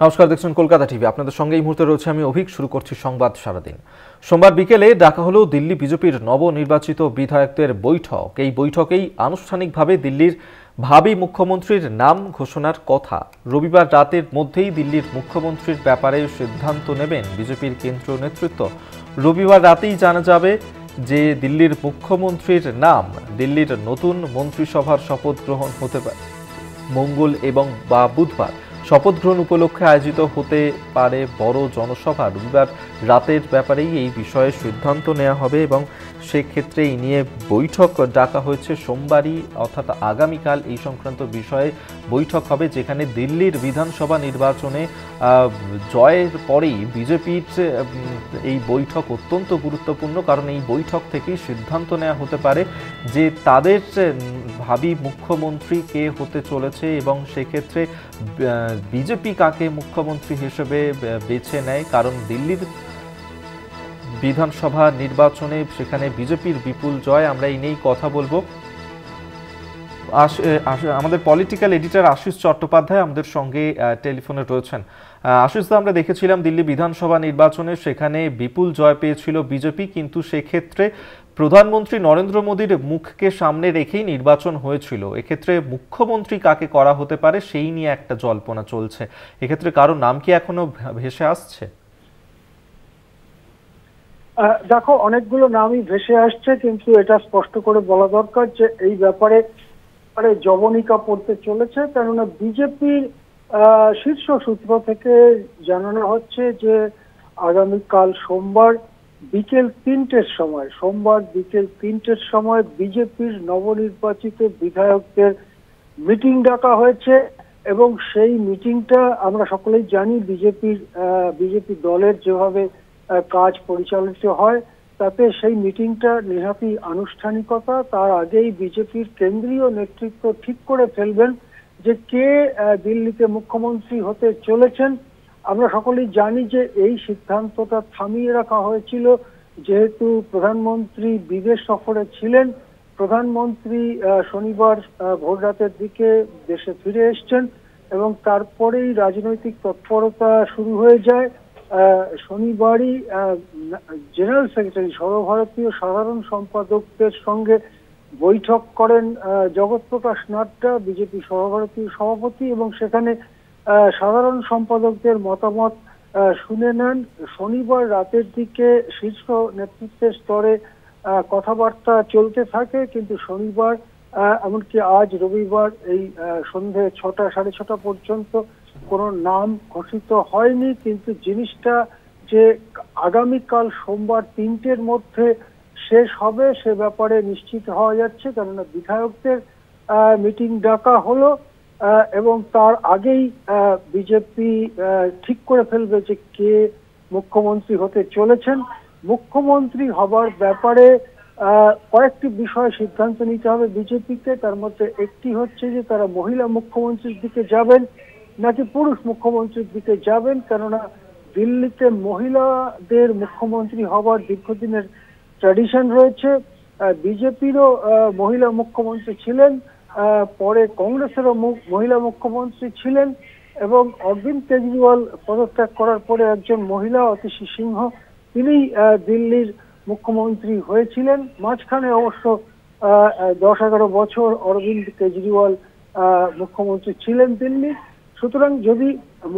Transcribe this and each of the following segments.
নমস্কার, দেখছেন কলকাতা টিভি। আপনাদের সঙ্গে এই মুহূর্তে রয়েছে আমি অভিক। শুরু করছি সংবাদ সারাদিন। সোমবার বিকেলে ডাকা হলো দিল্লি বিজেপির নবনির্বাচিত বিধায়কদের বৈঠক। এই বৈঠকেই আনুষ্ঠানিকভাবে দিল্লির ভাবী মুখ্যমন্ত্রীর নাম ঘোষণার কথা। রবিবার রাতের মধ্যেই দিল্লির মুখ্যমন্ত্রীর ব্যাপারে সিদ্ধান্ত নেবেন বিজেপির কেন্দ্রীয় নেতৃত্ব। রবিবার রাতেই জানা যাবে যে দিল্লির মুখ্যমন্ত্রীর নাম। দিল্লির নতুন মন্ত্রিসভার শপথ গ্রহণ হতে পারে মঙ্গল এবং বুধবার। শপথ গ্রহণ উপলক্ষে আয়োজিত হতে পারে বড় জনসভা। রবিবার রাতের ব্যাপারেই এই বিষয়ে সিদ্ধান্ত নেওয়া হবে এবং সেক্ষেত্রে এই নিয়ে বৈঠক ডাকা হয়েছে। সোমবারই অর্থাৎ আগামীকাল এই সংক্রান্ত বিষয়ে বৈঠক হবে, যেখানে দিল্লির বিধানসভা নির্বাচনে জয়ের পরেই বিজেপির এই বৈঠক অত্যন্ত গুরুত্বপূর্ণ, কারণ এই বৈঠক থেকেই সিদ্ধান্ত নেওয়া হতে পারে যে তাদের ভাবী মুখ্যমন্ত্রী কে হতে চলেছে এবং সেক্ষেত্রে বিজেপি কাকে মুখ্যমন্ত্রী হিসেবে বেছে নেয়। কারণ দিল্লির বিধানসভা নির্বাচনে সেখানে বিজেপির বিপুল জয়। আমরা এই নিয়েই কথা বলবো। আমাদের পলিটিক্যাল এডিটর আশিস চট্টোপাধ্যায় আমাদের সঙ্গে টেলিফোনে রয়েছেন। আশিস দা, আমরা দেখেছিলাম দিল্লি বিধানসভা নির্বাচনে সেখানে বিপুল জয় পেয়েছিল বিজেপি, কিন্তু সেক্ষেত্রে প্রধানমন্ত্রী নরেন্দ্র মোদীর মুখকে সামনে রেখেই নির্বাচন হয়েছিল। এক্ষেত্রে মুখ্যমন্ত্রী কাকে করা হতে পারে সেই নিয়ে একটা জল্পনা চলছে। এক্ষেত্রে কারো নাম কি এখনো ভেসে আসছে? দেখো, অনেকগুলো নামই ভেসে আসছে, কিন্তু এটা স্পষ্ট করে বলা দরকার যে এই ব্যাপারে জবনিকা পড়তে চলেছে। কেননা বিজেপির শীর্ষ সূত্র থেকে জানানো হচ্ছে যে আগামীকাল সোমবার বিকেল 3টের সময় বিজেপির নবনির্বাচিত বিধায়কদের মিটিং ডাকা হয়েছে এবং সেই মিটিংটা আমরা সকলেই জানি বিজেপি দলের যেভাবে কাজ পরিচালিত হয় তাতে সেই মিটিংটা নেহাতি আনুষ্ঠানিকতা। তার আগেই বিজেপির কেন্দ্রীয় নেতৃত্ব ঠিক করে ফেলবেন যে কে দিল্লিতে মুখ্যমন্ত্রী হতে চলেছেন। আমরা সকলেই জানি যে এই সিদ্ধান্তটা থামিয়ে রাখা হয়েছিল যেহেতু প্রধানমন্ত্রী বিদেশ সফরে ছিলেন। প্রধানমন্ত্রী শনিবার ভোর রাতের দিকে দেশে ফিরে এসছেন এবং তারপরেই রাজনৈতিক তৎপরতা শুরু হয়ে যায়। শনিবারই জেনারেল সেক্রেটারি সর্বভারতীয় সাধারণ সম্পাদকদের সঙ্গে বৈঠক করেন জগৎ প্রকাশ নাড্ডা, বিজেপি সর্বভারতীয় সভাপতি, এবং সেখানে সাধারণ সম্পাদকদের মতামত শুনে নেন। শনিবার রাতের দিকে শীর্ষ নেতৃত্বের স্তরে কথাবার্তা চলতে থাকে, কিন্তু শনিবার এমনকি আজ রবিবার এই সন্ধে 6টা সাড়ে 6টা পর্যন্ত কোনো নাম ঘোষিত হয়নি। কিন্তু জিনিসটা যে আগামীকাল সোমবার 3টের মধ্যে শেষ হবে সে ব্যাপারে নিশ্চিত হওয়া যাচ্ছে, কেননা বিধায়কদের মিটিং ডাকা হলো এবং তার আগেই বিজেপি ঠিক করে ফেলবে যে কে মুখ্যমন্ত্রী হতে চলেছেন। মুখ্যমন্ত্রী হবার ব্যাপারে কয়েকটি বিষয়ে সিদ্ধান্ত নিতে হবে বিজেপিকে। তার মধ্যে একটি হচ্ছে যে তারা মহিলা মুখ্যমন্ত্রীর দিকে যাবেন নাকি পুরুষ মুখ্যমন্ত্রীর দিকে যাবেন, কেননা দিল্লিতে মহিলাদের মুখ্যমন্ত্রী হবার দীর্ঘদিনের ট্র্যাডিশন রয়েছে। বিজেপিরও মহিলা মুখ্যমন্ত্রী ছিলেন, পরে কংগ্রেসেরও মহিলা মুখ্যমন্ত্রী ছিলেন এবং অরবিন্দ কেজরিওয়াল পদত্যাগ করার পরে একজন মহিলা অতিশী সিংহ তিনি দিল্লির মুখ্যমন্ত্রী হয়েছিলেন। মাঝখানে অবশ্য 10-11 বছর অরবিন্দ কেজরিওয়াল মুখ্যমন্ত্রী ছিলেন দিল্লি। সুতরাং যদি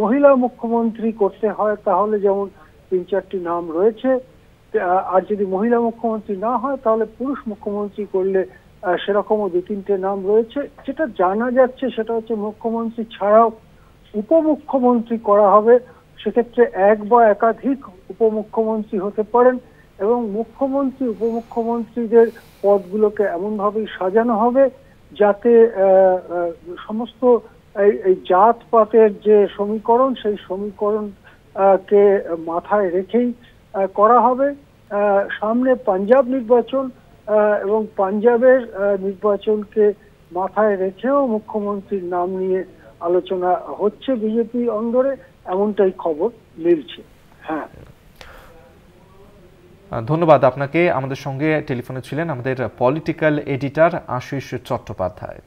মহিলা মুখ্যমন্ত্রী করতে হয় তাহলে যেমন 3-4টি নাম রয়েছে, আর যদি মহিলা মুখ্যমন্ত্রী না হয় তাহলে পুরুষ মুখ্যমন্ত্রী করলে সেরকমও 2-3টে নাম রয়েছে। যেটা জানা যাচ্ছে সেটা হচ্ছে মুখ্যমন্ত্রী ছাড়াও উপমুখ্যমন্ত্রী করা হবে। সেক্ষেত্রে এক বা একাধিক উপমুখ্যমন্ত্রী হতে পারেন এবং মুখ্যমন্ত্রী উপমুখ্যমন্ত্রীদের পদগুলোকে এমনভাবেই সাজানো হবে যাতে সমস্ত এই জাতপাতের যে সমীকরণ সেই সমীকরণ কে মাথায় রেখেই করা হবে। সামনে পাঞ্জাব নির্বাচন এবং পাঞ্জাবের নির্বাচনকে মাথায় রেখেও মুখ্যমন্ত্রীর নাম নিয়ে আলোচনা হচ্ছে বিজেপি অন্দরে, এমনটাই খবর মিলছে। হ্যাঁ, ধন্যবাদ আপনাকে। আমাদের সঙ্গে টেলিফোনে ছিলেন আমাদের পলিটিক্যাল এডিটর আশিস চট্টোপাধ্যায়।